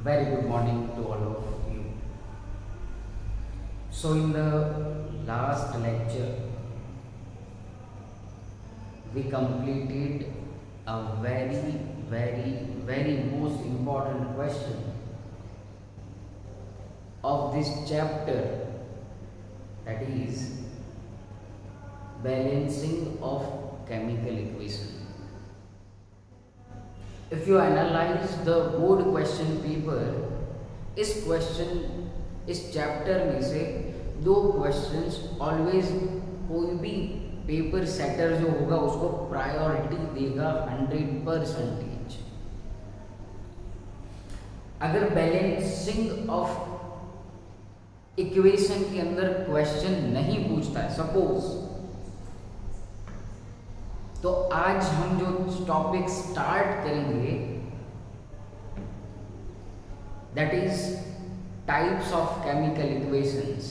Very good morning to all of you. So, in the last lecture, we completed a very most important question of this chapter, that is balancing of chemical equation. If you analyze the board question paper, इस chapter में से दो questions always कोई भी paper setter जो होगा उसको priority देगा 100%। अगर बैलेंसिंग ऑफ इक्वेशन के अंदर क्वेश्चन नहीं पूछता है सपोज, तो आज हम जो टॉपिक स्टार्ट करेंगे that is types of chemical equations,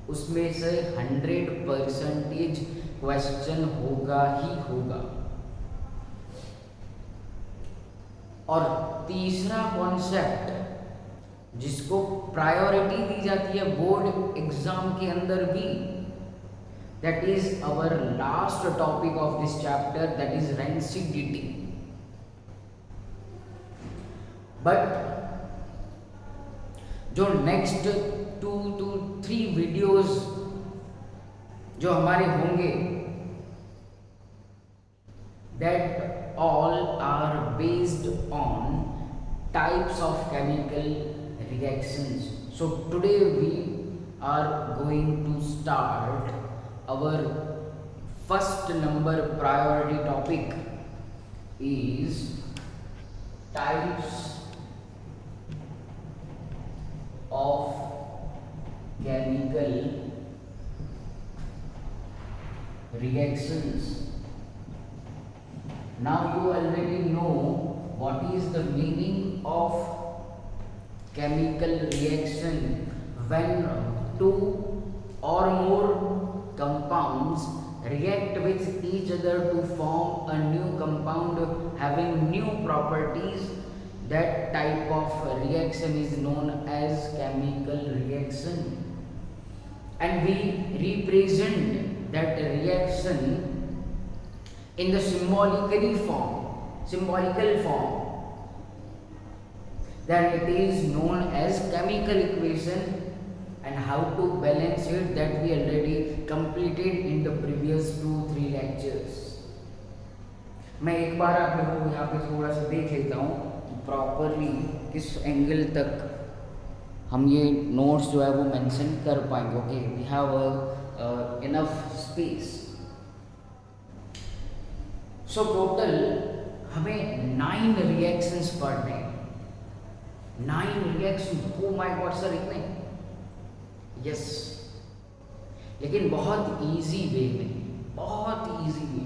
उसमें से 100% क्वेश्चन होगा ही होगा। और तीसरा कॉन्सेप्ट जिसको प्रायोरिटी दी जाती है बोर्ड एग्जाम के अंदर भी, that is our last topic of this chapter, that is rancidity. But जो नेक्स्ट 2 to 3 वीडियोस जो हमारे होंगे, that all are based on types of chemical reactions. So today we are going to start our first number priority topic is types of chemical reactions. Now you already know what is the meaning of chemical reaction when two or more compounds react with each other to form a new compound having new properties. That type of reaction is known as chemical reaction, and we represent that reaction in the symbolical form, then it is known as chemical equation. And how to balance it, that we already completed in the previous 2-3 lectures. मैं एक बार आप लोगों को यहाँ पे थोड़ा सा देख लेता हूँ प्रॉपरली किस एंगल तक हम ये नोट्स जो है वो मेंशन कर पाएंगे। Okay, we have enough space. So total हमें 9 रिएक्शंस पढ़ने हैं। 9 reaction, oh my god sir, इतने? यस, लेकिन बहुत इजी वे में, बहुत इजी वे।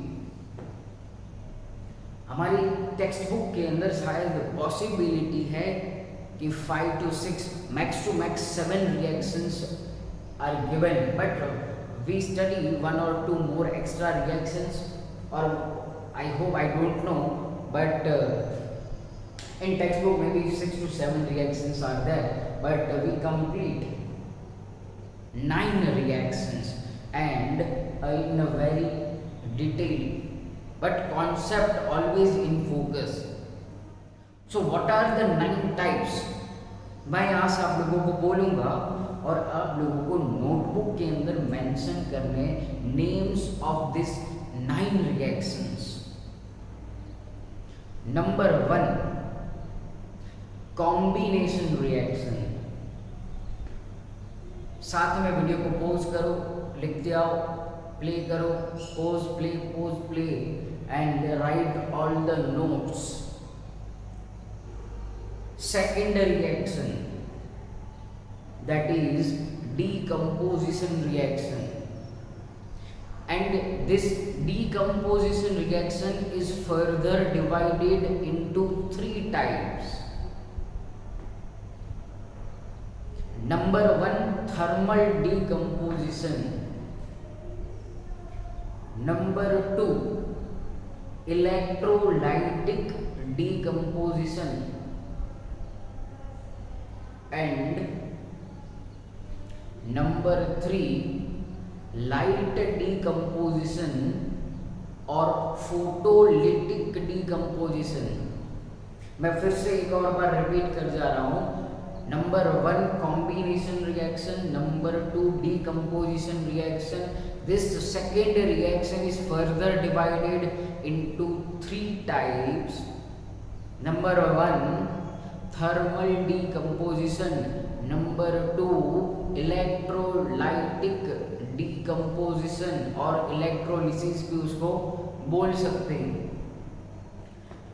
हमारी टेक्स्ट बुक के अंदर शायद पॉसिबिलिटी है कि 5 to 6 max to max 7 reactions are given, but we study 1 or 2 more extra reactions, or I hope, I don't know, but in textbook maybe 6 to 7 reactions are there, but we complete 9 reactions and in a very detailed but concept always in focus. So what are the 9 types? मैं यहाँ से आप लोगों को बोलूँगा और आप लोगों को नोटबुक के अंदर मेंशन करने names of this 9 reactions. Number 1, combination reaction. साथ में वीडियो को पॉज करो, लिखते आओ, प्ले करो, pause play and right all the notes. Second reaction, that is decomposition reaction, and this decomposition reaction is further divided into 3 types. Number 1, thermal decomposition. Number 2, electrolytic decomposition. and number 3 light decomposition और photolytic decomposition। मैं फिर से एक और बार repeat कर जा रहा हूँ। Number 1 combination reaction, number 2 decomposition reaction. This second reaction is further divided into 3 types. Number 1 thermal decomposition, number 2 electrolytic decomposition और electrolysis भी उसको बोल सकते हैं।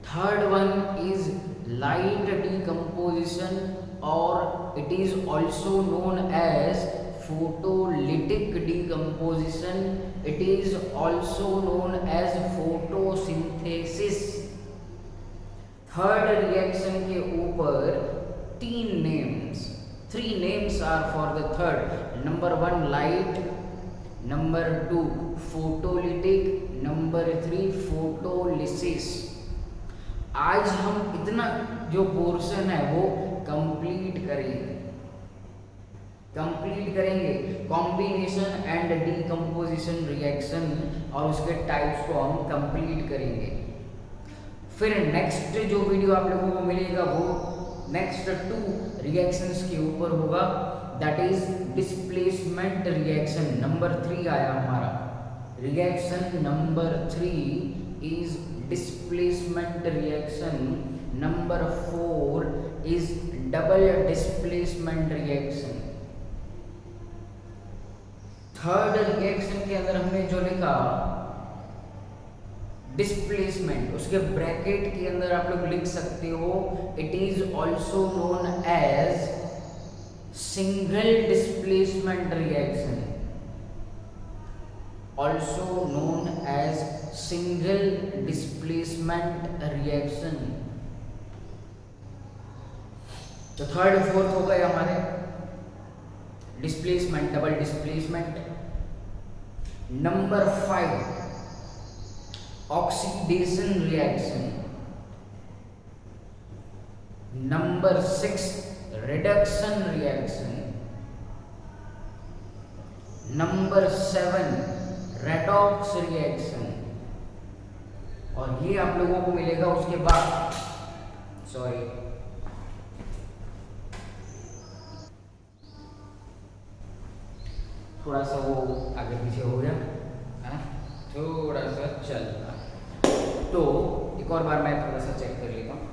Third one is light decomposition और it is also known as photolytic decomposition. It is also known as photosynthesis. Third reaction के ऊपर 3 names are for the third. Number 1 light, number 2 photolytic, number 3 photolysis. आज हम इतना जो portion है वो complete करेंगे कॉम्बिनेशन एंड डीकम्पोजिशन रिएक्शन और उसके टाइप्स को हम कंप्लीट करेंगे। फिर नेक्स्ट जो वीडियो आप लोगों को मिलेगा वो नेक्स्ट 2 रिएक्शंस के ऊपर होगा, that is displacement reaction. Number 3 आया हमारा। Reaction number 3 is displacement reaction. number 4 is double displacement reaction. Third reaction के अंदर हमने जो लिखा डिस्प्लेसमेंट, उसके ब्रैकेट के अंदर आप लोग लिख सकते हो it is also known as single displacement reaction, also known as single displacement reaction. तो थर्ड फोर्थ हो गए हमारे displacement, double displacement. Number 5 oxidation reaction, number 6 reduction reaction, number 7 redox reaction और ये आप लोगों को मिलेगा उसके बाद थोड़ा सा वो आगे पीछे हो गया है, थोड़ा सा चल रहा। तो एक और बार मैं थोड़ा सा चेक कर लेता हूँ।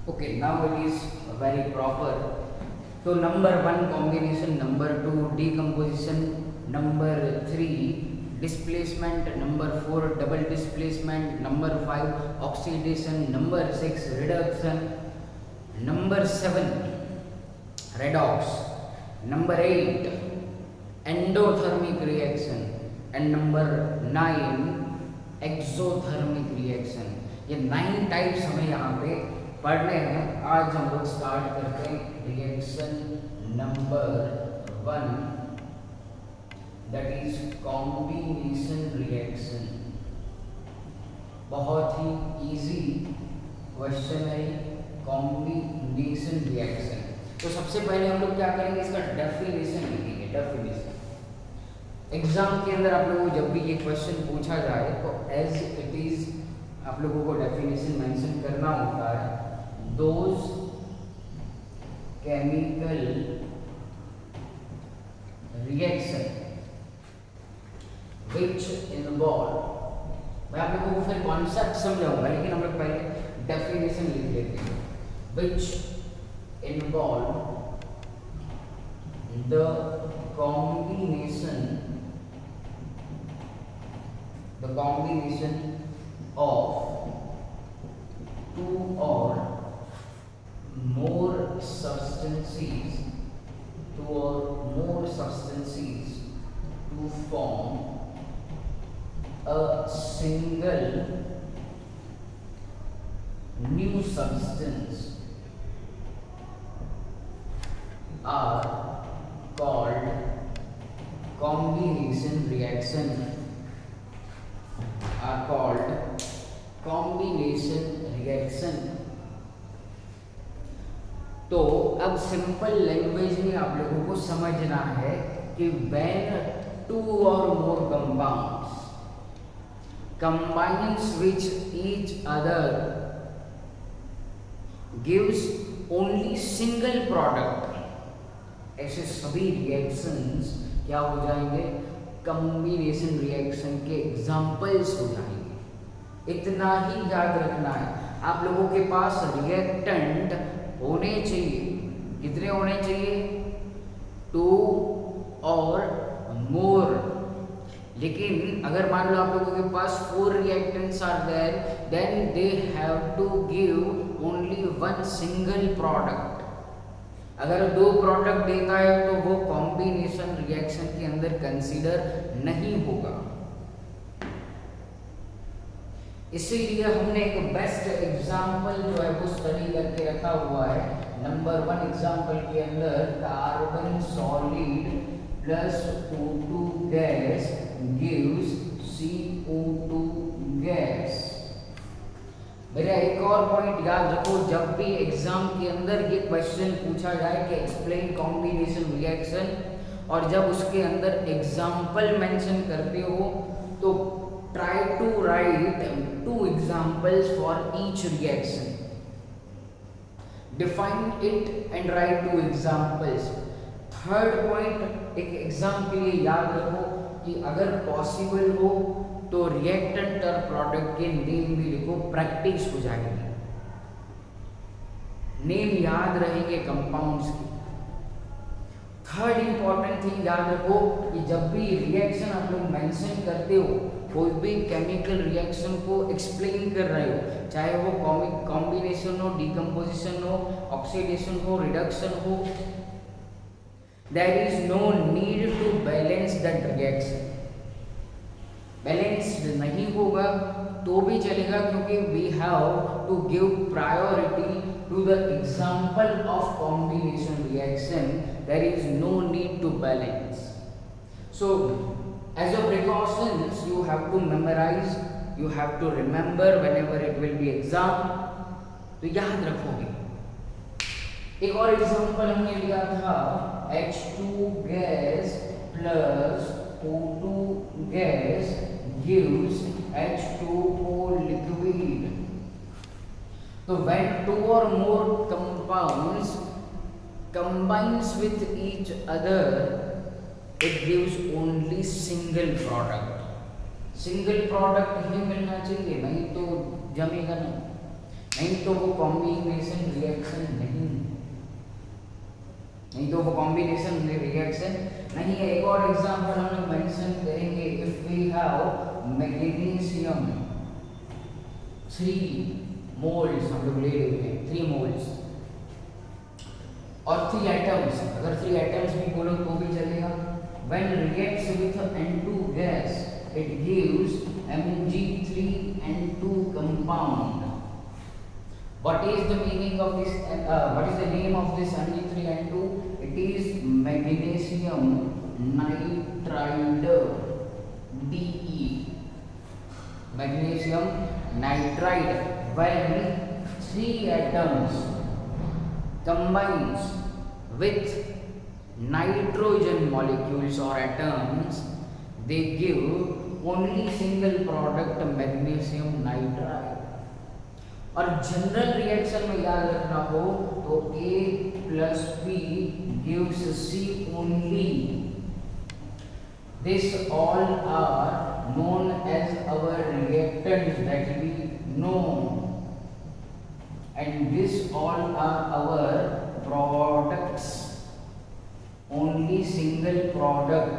Okay, now it is very proper. तो number 1 combination, number 2 decomposition, number 3 displacement, number 4 double displacement, number 5 oxidation, number 6 reduction, number 7 redox, number 8 endothermic reaction and number 9 exothermic reaction. ये 9 टाइप्स हमें यहाँ पे पढ़ने हैं। आज हम लोग स्टार्ट करते हैं reaction number 1, that is combination reaction. बहुत ही इजी क्वेश्चन है कॉम्बिनेशन रिएक्शन। तो सबसे पहले हम लोग क्या करेंगे, इसका डेफिनेशन लिखेंगे। डेफिनेशन एग्जाम के अंदर आप लोगों को जब भी ये क्वेश्चन पूछा जाए तो एज इट इज आप लोगों को डेफिनेशन मेंशन करना होता है। Those chemical reaction which involve, मैं आप लोगों को फिर कॉन्सेप्ट समझाऊंगा लेकिन हम लोग पहले डेफिनेशन लिख लेते हैं। Which involve the combination of 2 or more substances to form a single new substance are called combination reaction. तो अब सिंपल लैंग्वेज में आप लोगों को समझना है कि when two or more compounds combines with each other gives only single product, ऐसे सभी रिएक्शंस क्या हो जाएंगे, कॉम्बिनेशन रिएक्शन के एग्जाम्पल्स हो जाएंगे। इतना ही याद रखना है, आप लोगों के पास रिएक्टेंट होने चाहिए, कितने होने चाहिए, 2 और मोर। लेकिन अगर मान लो आप लोगों के पास 4 reactants are there, then they have to give only 1 single product. अगर 2 प्रोडक्ट देता है तो वो कॉम्बिनेशन रिएक्शन के अंदर कंसीडर नहीं होगा। इसीलिए हमने एक बेस्ट एग्जाम्पल जो है वो स्टडी करके रखा हुआ है। नंबर 1 एग्जाम्पल के अंदर carbon solid plus O2 gas gives CO2 gas. मेरा एक और पॉइंट याद रखो, जब भी एग्जाम के अंदर ये क्वेश्चन पूछा जाए कि एक्सप्लेन कॉम्बिनेशन रिएक्शन, और जब उसके अंदर एग्जाम्पल मेंशन करते हो तो try to write 2 examples for each reaction. Define it and write 2 examples. Third point, एक एग्जाम के लिए याद रखो कि अगर पॉसिबल हो तो रिएक्टेंट और प्रोडक्ट के नेम भी लिखो, प्रैक्टिस हो जाएगी, नेम याद रहेंगे कंपाउंड्स के। थर्ड इंपॉर्टेंट थिंग याद रखो कि जब भी रिएक्शन आप लोग मेंशन करते हो, कोई भी केमिकल रिएक्शन को एक्सप्लेन कर रहे हो, चाहे वो कॉम्बिनेशन हो, डिकम्पोजिशन हो, ऑक्सीडेशन हो, रिडक्शन हो, there is no need to balance that reaction. Balance नहीं होगा तो भी चलेगा, क्योंकि we have to give priority to the example of combination reaction, there is no need to balance. So as a precautions you have to memorize, you have to remember whenever it will be exam, तो याद रखोगे। एक और example हमने लिया था H2 gas plus O2 gas gives H2O liquid। तो when 2 or more compounds combines with each other it gives only single product। Single product ही मिलना चाहिए, नहीं तो जमेगा नहीं तो वो कॉम्बिनेशन रिएक्शन नहीं तो वो कॉम्बिनेशन रिएक्शन नहीं है। एक और एग्जांपल हम लोग मेंशन करेंगे, if we have magnesium 3 moles, हम लोग ले लेते हैं 3 मोल्स और 3 एटम्स, अगर 3 एटम्स भी बोलो तो भी चलेगा। When reacts with N2 gas, it gives Mg3N2 compound. What is the meaning of this? What is the name of this Mg3N2? It is magnesium nitride, De. Magnesium nitride. When 3 atoms combines with nitrogen molecules or atoms, they give only single product magnesium nitride। और general reaction में याद रखना हो तो A plus B gives C only। This all are known as our reactants that we know, and this all are our products। Only single product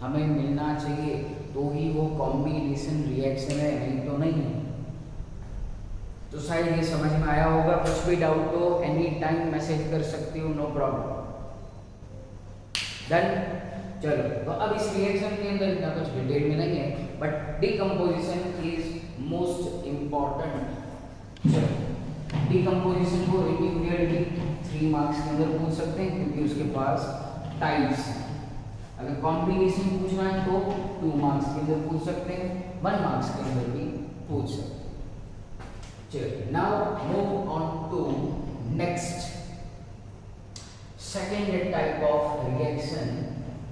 हमें मिलना चाहिए तो ही वो कॉम्बिनेशन रिएक्शन है, नहीं तो नहीं है। तो शायद ये समझ में आया होगा। कुछ भी डाउट हो एनी टाइम मैसेज कर सकती हो, नो प्रॉब्लम। डन। चलो, तो अब इस रिएक्शन के अंदर इतना कुछ डिटेल में नहीं है, but decomposition is most important. चलो, डिकम्पोजिशन को इंडिविजुअली 3 मार्क्स के अंदर पूछ सकते हैं, क्योंकि उसके पास टाइप्स हैं। अगर कॉम्बिनेशन पूछना है तो 2 मार्क्स के अंदर पूछ सकते हैं, 1 मार्क्स के अंदर भी पूछ सकते हैं। चलिए, now move on to next second type of reaction,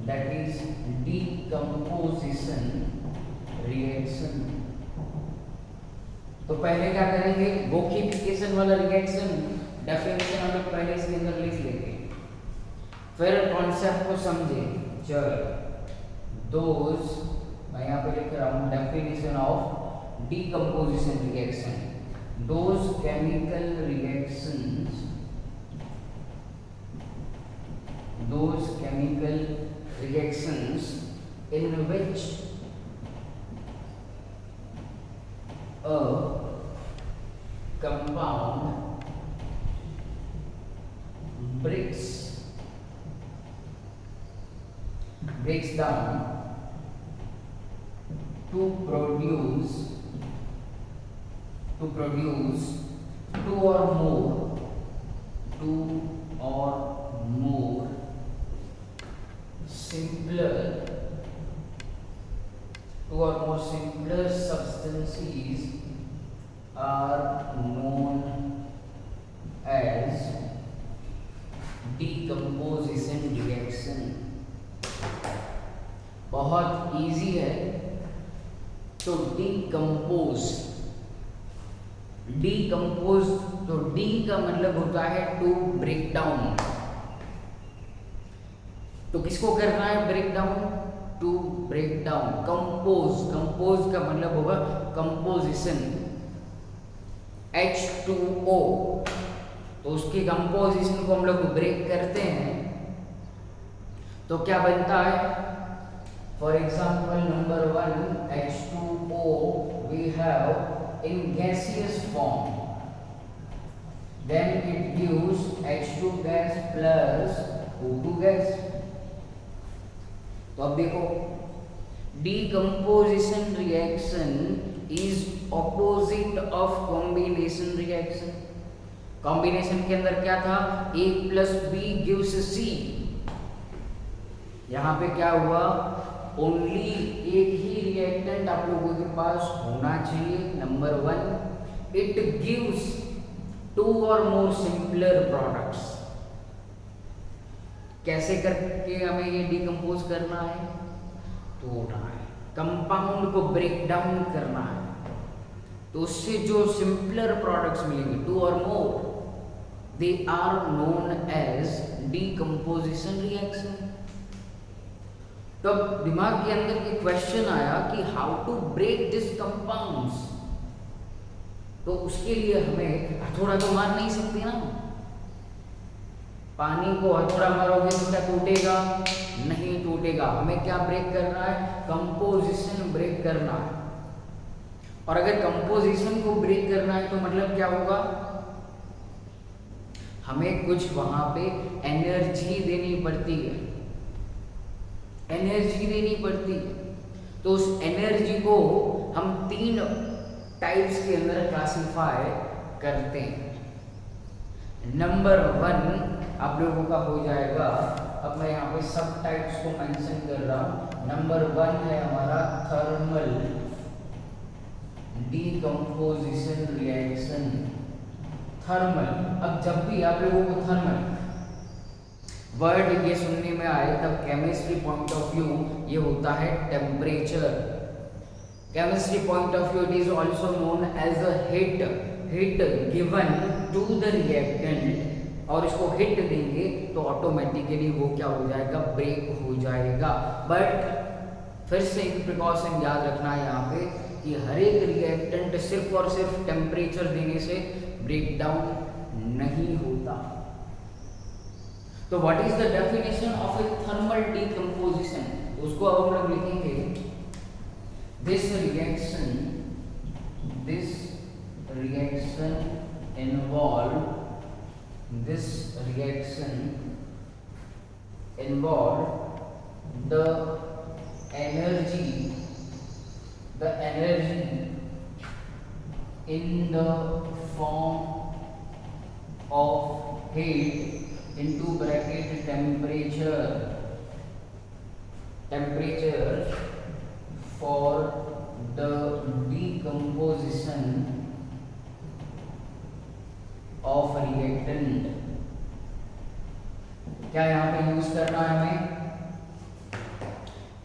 that is decomposition reaction. तो पहले क्या करेंगे, बोकिफिकेशन वाला रिएक्शन डेफिनेशन हम लोग पहले इसके अंदर लिख लेंगे, फिर कॉन्सेप्ट को समझे। चल दोज, मैं यहाँ पे लिख रहा हूँ definition of decomposition reaction, those chemical reactions, those chemical reactions in which a compound breaks down to produce two or more simpler substances are known as decomposition reaction. बहुत इजी है। तो डिकम्पोज, तो डी का मतलब होता है to break down. तो किसको करना है break down? To break down. Compose का मतलब होगा कंपोजिशन, H2O। तो उसकी कंपोजिशन को हम लोग ब्रेक करते हैं तो क्या बनता है? For example number 1 H2O we have in gaseous form, then it gives H2 gas plus O2 gas। तो अब देखो, decomposition reaction is opposite of combination reaction। Combination के अंदर क्या था? A plus B gives C। यहाँ पे क्या हुआ? ओनली एक ही रिएक्टेंट आप लोगों के पास होना चाहिए। नंबर 1, इट गिव्स टू और मोर सिंपलर प्रोडक्ट्स। कैसे करके हमें ये डिकम्पोज करना है? तोड़ना है, कंपाउंड को ब्रेक डाउन करना है। तो उससे जो सिंपलर प्रोडक्ट्स मिलेंगे, टू और more, they are known as decomposition reaction. तो दिमाग के अंदर एक क्वेश्चन आया कि how to break this compounds. तो उसके लिए हमें हथौड़ा तो मार नहीं सकते ना। पानी को हथौड़ा मारोगे तो क्या टूटेगा? नहीं टूटेगा। हमें क्या ब्रेक करना है? कंपोजिशन ब्रेक करना है। और अगर कंपोजिशन को ब्रेक करना है तो मतलब क्या होगा? हमें कुछ वहां पे एनर्जी देनी पड़ती है, तो उस एनर्जी को हम 3 टाइप्स के अंदर क्लासिफाई करते हैं। नंबर 1 आप लोगों का हो जाएगा, अब मैं यहाँ पे सब टाइप्स को मेंशन कर रहा हूँ। नंबर 1 है हमारा थर्मल डिकम्पोजिशन रिएक्शन। थर्मल, अब जब भी आप लोगों को थर्मल वर्ड ये सुनने में आए तब केमिस्ट्री पॉइंट ऑफ व्यू ये होता है temperature. Chemistry point of view it is also known as a heat given to the reactant. और इसको हिट देंगे तो ऑटोमेटिकली वो क्या हो जाएगा? ब्रेक हो जाएगा। बट फिर से एक प्रिकॉशन याद रखना है यहाँ पे कि हर एक रिएक्टेंट सिर्फ और सिर्फ टेम्परेचर देने से ब्रेक डाउन नहीं होता। तो what is the definition of A thermal decomposition? उसको अब हम लोग लिखेंगे, this reaction involve the energy in the form of heat into bracket temperature for the decomposition of reactant। क्या यहाँ पे यूज करना है हमें?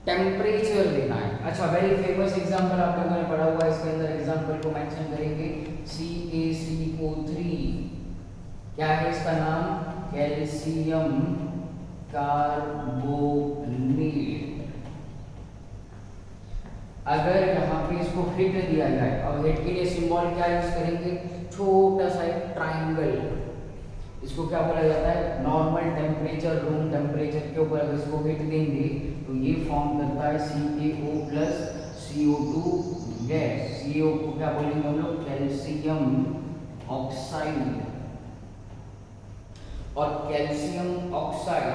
टेम्परेचर लेना है। अच्छा, वेरी फेमस एग्जांपल आप लोगों ने पढ़ा हुआ है, इसके अंदर एग्जांपल को मेंशन करेंगे CaCO3। क्या है इसका नाम? Calcium carbonate. अगर यहाँ पे इसको हिट दिया जाए, और हिट के लिए सिंबल क्या यूज करेंगे? छोटा सा एक ट्राइंगल। इसको क्या बोला जाता है? नॉर्मल टेम्परेचर, रूम टेम्परेचर के ऊपर अगर इसको हिट देंगे तो ये फॉर्म करता है CaO plus CO2 gas. CO को क्या बोलेंगे हम लोग? Calcium oxide. और कैल्शियम ऑक्साइड,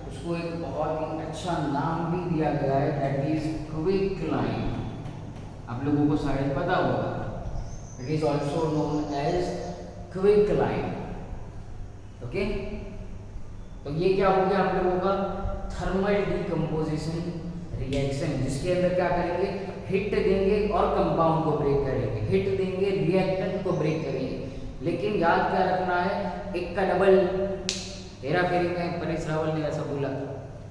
उसको एक बहुत ही अच्छा नाम भी दिया गया है, दैट इज क्विकलाइन। आप लोगों को शायद पता होगा, it is also known as quicklime. Okay, तो ये क्या हो गया आप लोगों का? थर्मल डिकम्पोजिशन रिएक्शन, जिसके अंदर क्या करेंगे? हिट देंगे और कंपाउंड को ब्रेक करेंगे, हिट देंगे रिएक्टेंट को ब्रेक करेंगे। लेकिन याद क्या रखना है? एक का डबल। हेरा फेरी में परेश रावल ने ऐसा बोला,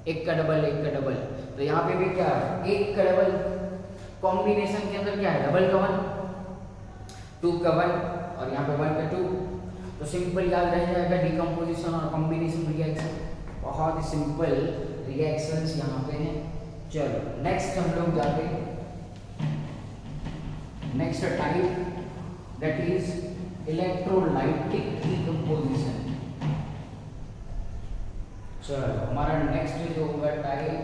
एक का डबल, एक का डबल। तो यहाँ पे भी क्या है? एक का डबल। कॉम्बिनेशन के अंदर क्या है? डबल का 1, 2 का 1, और यहाँ पे 1 का 2। तो सिंपल याद रह जाएगा डिकम्पोजिशन और कॉम्बिनेशन रिएक्शन। बहुत ही सिंपल रिएक्शंस यहाँ पे हैं। चलो नेक्स्ट हम लोग जाते हैं next type, that is electrolytic decomposition. चलो हमारा नेक्स्ट जो होगा type,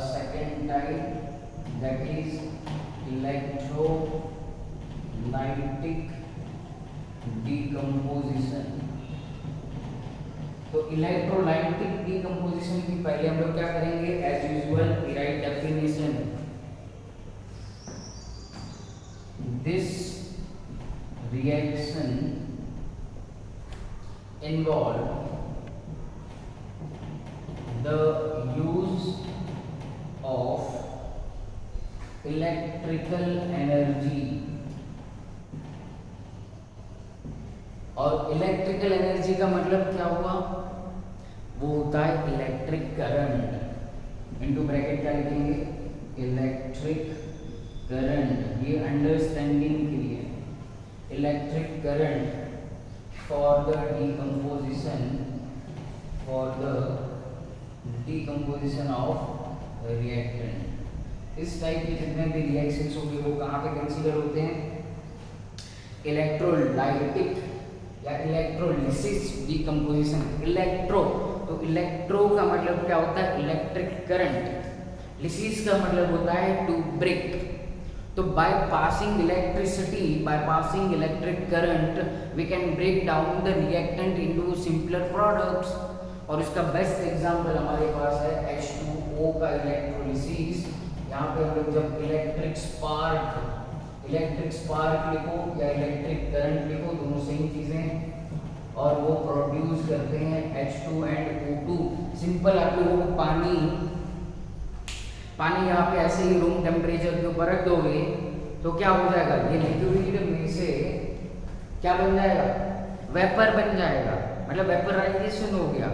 second type, that is electrolytic decomposition. तो इलेक्ट्रोलाइटिक डिकम्पोजिशन की पहले हम लोग क्या करेंगे? As usual write definition. This reaction involve the use of electrical energy। और इलेक्ट्रिकल एनर्जी का मतलब क्या हुआ? वो होता है इलेक्ट्रिक करंट। इनटू ब्रैकेट क्या लिखेंगे? Electric current. ये अंडरस्टैंडिंग के लिए electric current for the decomposition of reactant. इस टाइप के जितने भी रिएक्शंस होंगे वो कहाँ पे कंसीडर होते हैं? इलेक्ट्रोलाइटिक या इलेक्ट्रोलिसिस डिकम्पोजिशन। इलेक्ट्रो, तो इलेक्ट्रो का मतलब क्या होता है? Electric current. लिसिस का मतलब होता है टू ब्रेक। तो by passing electricity, by passing electric current, we can break down the reactant into simpler products. और इसका बेस्ट एग्जांपल हमारे पास है H2O का इलेक्ट्रोलिसिस। यहाँ पे हम लोग जब इलेक्ट्रिक स्पार्क लिखो या इलेक्ट्रिक करंट लिखो, दोनों सेम चीजें, और वो प्रोड्यूस करते हैं H2 एंड O2। सिंपल आप लोगों को पानी यहाँ पे ऐसे ही रूम टेम्परेचर के ऊपर रख दोगे तो क्या हो जाएगा? ये लिक्विड में से क्या बन जाएगा? वेपर बन जाएगा, मतलब वेपराइजेशन हो गया।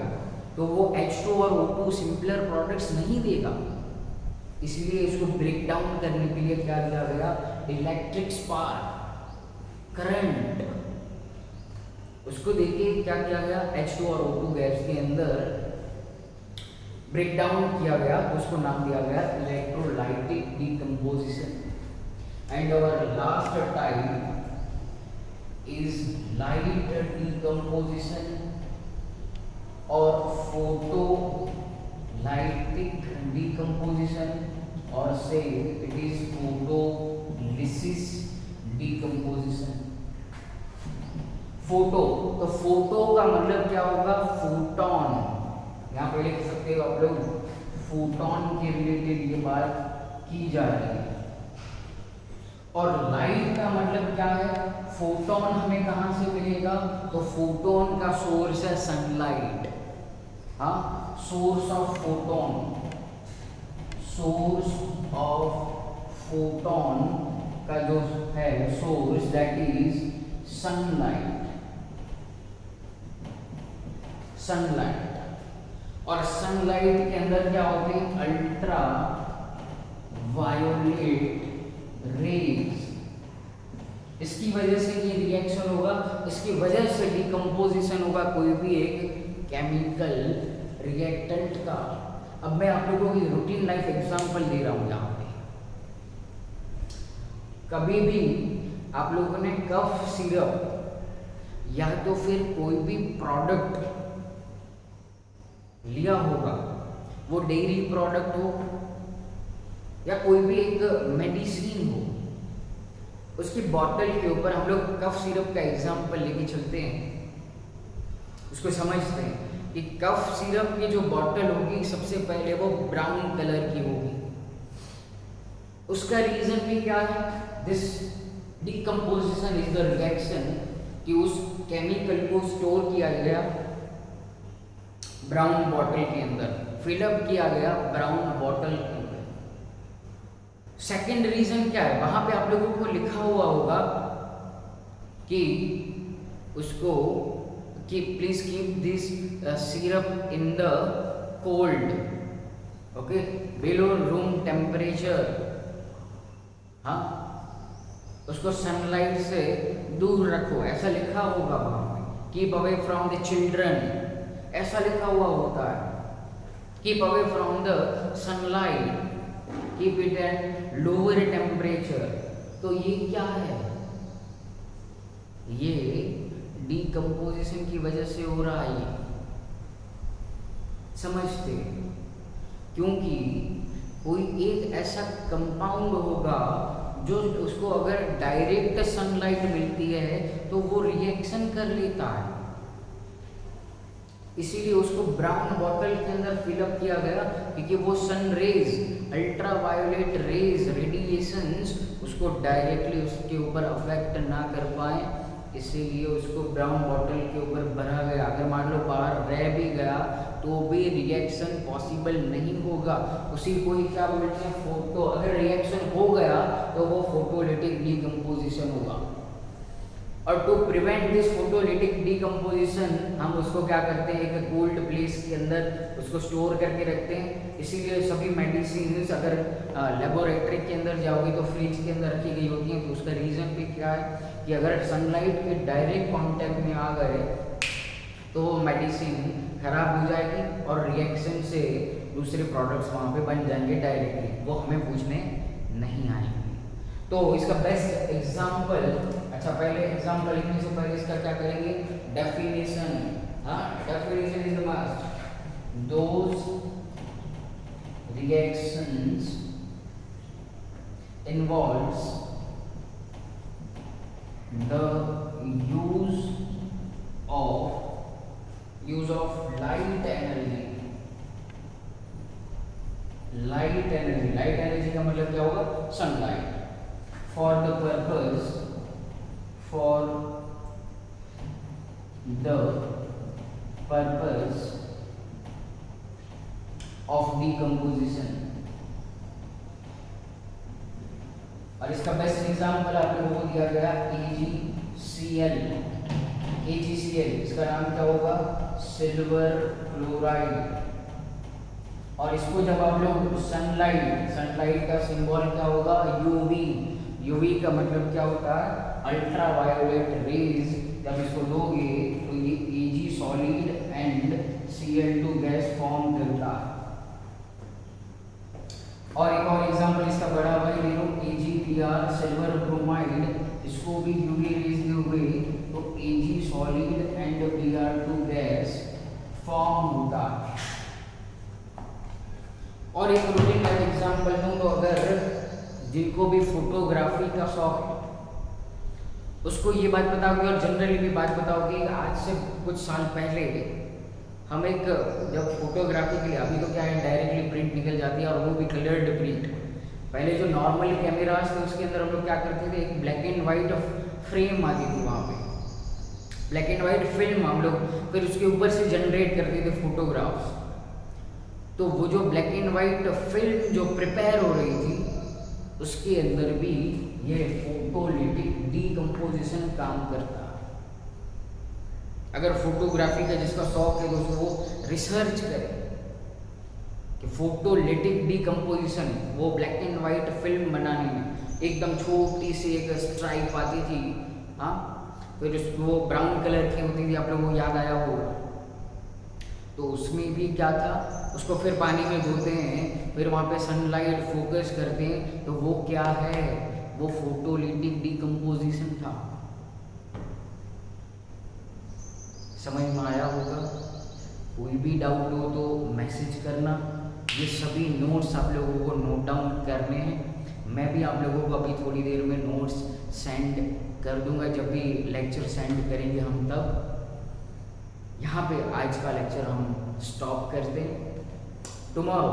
तो वो H2 और O2 सिंपलर प्रोडक्ट्स नहीं देगा, इसलिए इसको ब्रेक डाउन करने के लिए क्या दिया गया? Electric spark current. उसको देखिए क्या किया गया? H2 और O2 गैस के अंदर ब्रेक डाउन किया गया, तो उसको नाम दिया गया electrolytic decomposition. And our last type is light decomposition और फोटोलाइटिक डिकम्पोजिशन, और से it is photolysis decomposition. Photo, तो फोटो का मतलब क्या होगा? फोटोन। यहाँ पे लिख सकते हो आप लोग, फोटोन के रिलेटेड ये बात की जा रही है। और लाइट का मतलब क्या है? फोटोन हमें कहाँ से मिलेगा? तो फोटोन का सोर्स है सनलाइट। हाँ, source of photon, source of photon का जो है सोर्स, दैट इज सनलाइट। और सनलाइट के अंदर क्या होते हैं, अल्ट्रा वायोलेट रेज। इसकी वजह से ये रिएक्शन होगा, इसकी वजह से डिकम्पोजिशन होगा कोई भी एक केमिकल रिएक्टेंट का। अब मैं आप लोगों को रूटीन लाइफ एग्जांपल दे रहा हूं यहाँ पे। कभी भी आप लोगों ने कफ सिरप या तो फिर कोई भी प्रोडक्ट लिया होगा, वो डेयरी प्रोडक्ट हो या कोई भी एक मेडिसिन हो, उसकी बॉटल के ऊपर हम लोग कफ सिरप का एग्जांपल लेके चलते हैं, उसको समझते हैं कि कफ सिरप की जो बॉटल होगी सबसे पहले वो ब्राउन कलर की होगी। उसका रीजन भी क्या है, this decomposition is the reaction कि उस केमिकल को स्टोर किया गया ब्राउन बॉटल के अंदर, फिलअप किया गया ब्राउन बॉटल के अंदर। सेकेंड रीजन क्या है, वहां पे आप लोगों को लिखा हुआ होगा कि उसको कि please keep this syrup in the cold, okay, below room temperature. हाँ, उसको सनलाइट से दूर रखो, ऐसा लिखा होगा वहां पे। Keep away from the children, ऐसा लिखा हुआ होता है। Keep away from the sunlight, keep it at lower temperature. तो ये क्या है, ये डिकम्पोजिशन की वजह से हो रहा है, समझते? क्योंकि कोई एक ऐसा कंपाउंड होगा जो उसको अगर डायरेक्ट सनलाइट मिलती है तो वो रिएक्शन कर लेता है, इसीलिए उसको ब्राउन बॉटल के अंदर फिलअप किया गया, क्योंकि वो sun rays, ultraviolet rays, radiations उसको डायरेक्टली उसके ऊपर अफेक्ट ना कर पाए, इसीलिए उसको ब्राउन बॉटल के ऊपर भरा गया। अगर मान लो बाहर रह भी गया तो भी रिएक्शन पॉसिबल नहीं होगा। उसी को ही क्या बोलते हैं, फोटो, अगर रिएक्शन हो गया तो वो फोटोलिटिक डिकम्पोजिशन होगा। और to prevent this photolytic decomposition हम उसको क्या करते हैं, एक कोल्ड प्लेस के अंदर उसको स्टोर करके रखते हैं। इसीलिए सभी मेडिसिन अगर लेबोरेटरी के अंदर जाओगे तो फ्रिज के अंदर रखी गई होती हैं। तो उसका रीज़न भी क्या है कि अगर सनलाइट के डायरेक्ट कांटेक्ट में आ गए तो वो मेडिसिन खराब हो जाएगी और रिएक्शन से दूसरे प्रोडक्ट्स वहाँ पे बन जाएंगे डायरेक्टली, वो हमें पूछने नहीं आएंगे। तो इसका बेस्ट एग्जाम्पल, अच्छा पहले एग्जाम्पल लिखने से पहले इसका क्या करेंगे, डेफिनेशन। हाँ, definition is the must, those reactions involves the use of light energy का मतलब क्या होगा, sunlight, for the purpose of decomposition। और इसका बेस्ट एग्जाम्पल आप लोगों को दिया गया AgCl। इसका नाम क्या होगा, सिल्वर क्लोराइड। और इसको जब आप लोग सनलाइट का सिंबल क्या होगा, यूवी का मतलब क्या होता है, अल्ट्रा वायोलेट रेज। जब इसको लोगे तो ये Ag solid and Cl2 gas form करता है। और एक और एग्जांपल इसका बड़ा भाई ले लो, AgBr सिल्वर ब्रोमाइड, इसको भी यूवी रेज दोगे तो Ag solid and Br2 gas form होता है। और एक रूटीन का एग्जांपल दूं तो अगर जिनको भी फोटोग्राफी का शौक है उसको ये बात बताओगे और जनरली भी बात बताओगे। आज से कुछ साल पहले हम एक जब फोटोग्राफी के लिए, अभी तो क्या है डायरेक्टली प्रिंट निकल जाती है और वो भी कलर्ड प्रिंट। पहले जो नॉर्मल कैमरास थे उसके अंदर हम लोग क्या करते थे, एक ब्लैक एंड वाइट फ्रेम आती थी, वहाँ पे ब्लैक एंड वाइट फिल्म हम लोग फिर उसके ऊपर से जनरेट करते थे फोटोग्राफ्स। तो वो जो ब्लैक एंड वाइट फिल्म जो प्रिपेयर हो रही थी उसके अंदर भी ये फोटोलिटिक डिकम्पोजिशन काम करता है। अगर फोटोग्राफी का जिसका शौक है तो उसको रिसर्च करे, कि फोटोलिटिक डिकम्पोजिशन, वो ब्लैक एंड वाइट फिल्म बनाने में एकदम छोटी सी एक स्ट्राइप आती थी, हाँ, फिर वो ब्राउन कलर की होती थी, आप लोगों को याद आया हो, तो उसमें भी क्या था, उसको फिर पानी में धोते हैं, फिर वहाँ पे सनलाइट फोकस करते हैं, तो वो क्या है, वो फोटोलिटिक डिकम्पोजिशन था। समझ में आया होगा? कोई भी डाउट हो तो मैसेज करना। ये सभी नोट्स आप लोगों को नोट डाउन करने हैं। मैं भी आप लोगों को अभी थोड़ी देर में नोट्स सेंड कर दूंगा, जब भी लेक्चर सेंड करेंगे हम तब। यहाँ पे आज का लेक्चर हम स्टॉप करते हैं। Tomorrow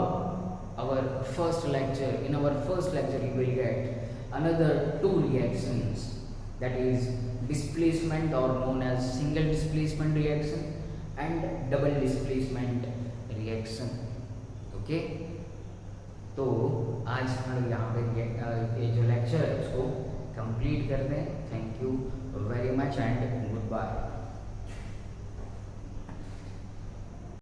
our first lecture, in our first lecture you will get another 2 reactions, that is displacement or known as single displacement reaction and double displacement reaction. Okay, तो आज हम लोग यहाँ पे ये जो लेक्चर है उसको कंप्लीट करते हैं। Thank you very much and good bye.